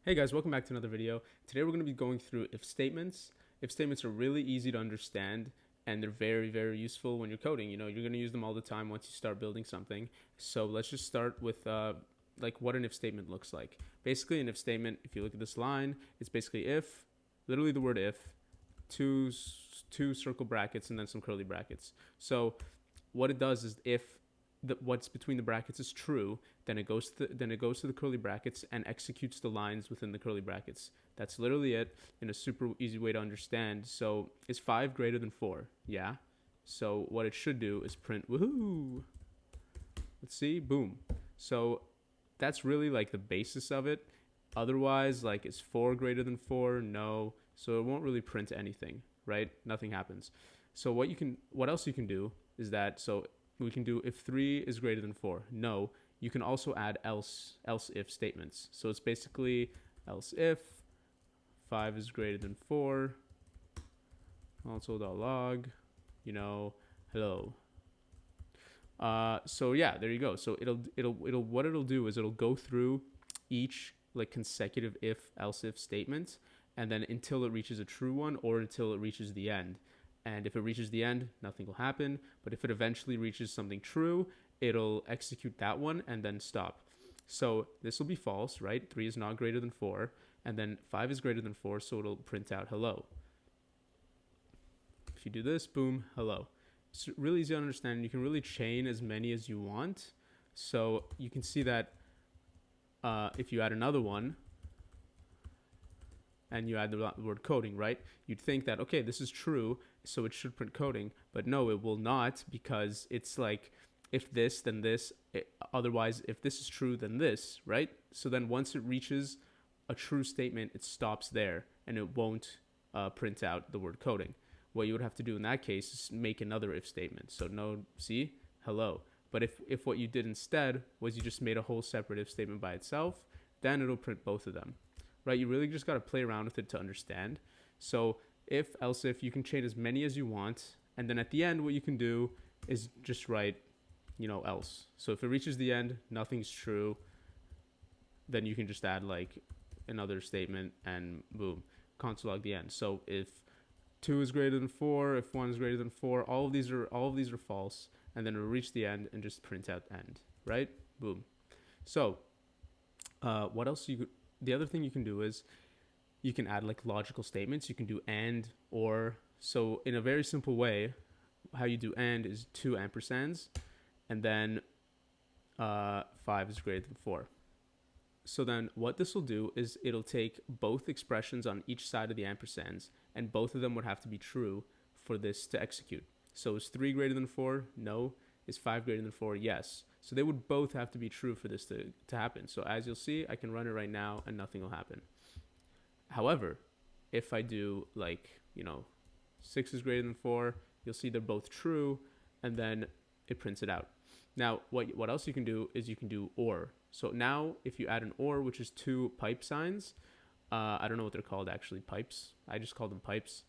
Hey guys, welcome back to another video. Today we're going to be going through if statements. If statements are really easy to understand and they're very, very useful when you're coding. You know, you're going to use them all the time once you start building something. So let's just start with like what an if statement looks like. Basically, an if statement, if you look at this line, it's basically if, literally the word if, two circle brackets and then some curly brackets. So what it does is if what's between the brackets is true, then it goes to the curly brackets and executes the lines within the curly brackets. That's literally it in a super easy way to understand. So is 5 greater than 4? Yeah. So what it should do is print woohoo. Let's see, boom. So that's really like the basis of it. Otherwise, like, is 4 greater than 4? No. So it won't really print anything, right? Nothing happens. So what else you can do is that, so we can do if 3 is greater than 4. No. You can also add else if statements. So it's basically else if 5 is greater than 4, console.log, hello. So yeah, there you go. So what it'll do is it'll go through each like consecutive else if statement, and then until it reaches a true one or until it reaches the end. And if it reaches the end, nothing will happen. But if it eventually reaches something true, it'll execute that one and then stop. So this will be false, right? 3 is not greater than 4. And then 5 is greater than 4, so it'll print out hello. If you do this, boom, hello. It's really easy to understand. You can really chain as many as you want. So you can see that if you add another one, and you add the word coding, right? You'd think that, okay, this is true, so it should print coding. But no, it will not, because it's like, if this, then this. Otherwise, if this is true, then this, right? So then once it reaches a true statement, it stops there, and it won't print out the word coding. What you would have to do in that case is make another if statement. So no, see, hello. But if what you did instead was you just made a whole separate if statement by itself, then it'll print both of them. Right, you really just got to play around with it to understand. So if, else if, you can chain as many as you want, and then at the end what you can do is just write, else. So if it reaches the end, nothing's true, then you can just add like another statement and boom, console log the end. So if 2 is greater than 4, if 1 is greater than 4, all of these are false, and then it'll reach the end and just print out end, right? Boom. So what else the other thing you can do is you can add like logical statements. You can do and, or. So in a very simple way, how you do and is 2 ampersands, and then 5 is greater than 4. So then what this will do is it'll take both expressions on each side of the ampersands, and both of them would have to be true for this to execute. So is 3 greater than 4? No. Is 5 greater than 4? Yes. So they would both have to be true for this to happen. So as you'll see, I can run it right now and nothing will happen. However, if I do 6 is greater than 4, you'll see they're both true, and then it prints it out. Now, what else you can do is you can do or. So now if you add an or, which is 2 pipe signs, I don't know what they're called actually, pipes. I just call them pipes.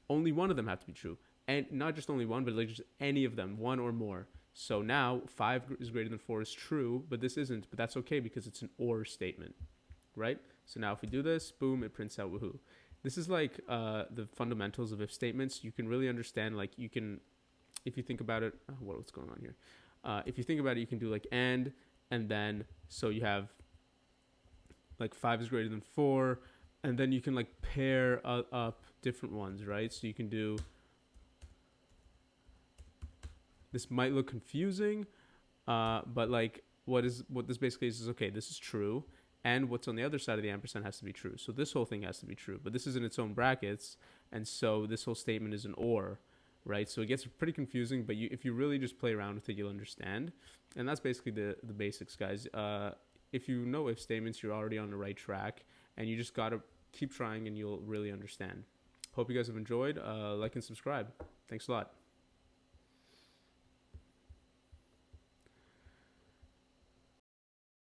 Only one of them have to be true. And not just only one, but like just any of them, one or more. So now 5 is greater than 4 is true, but this isn't. But that's okay because it's an or statement, right? So now if we do this, boom, it prints out woohoo. This is like the fundamentals of if statements. You can really understand, like you can, if you think about it, what's going on here? If you think about it, you can do like and then, so you have like 5 is greater than 4, and then you can like pair up different ones, right? So you can do, this might look confusing, but like what this basically is okay, this is true, and what's on the other side of the ampersand has to be true. So this whole thing has to be true, but this is in its own brackets, and so this whole statement is an or, right? So it gets pretty confusing, but if you really just play around with it, you'll understand. And that's basically the basics, guys. If you know if statements, you're already on the right track, and you just gotta keep trying and you'll really understand. Hope you guys have enjoyed. Like and subscribe. Thanks a lot.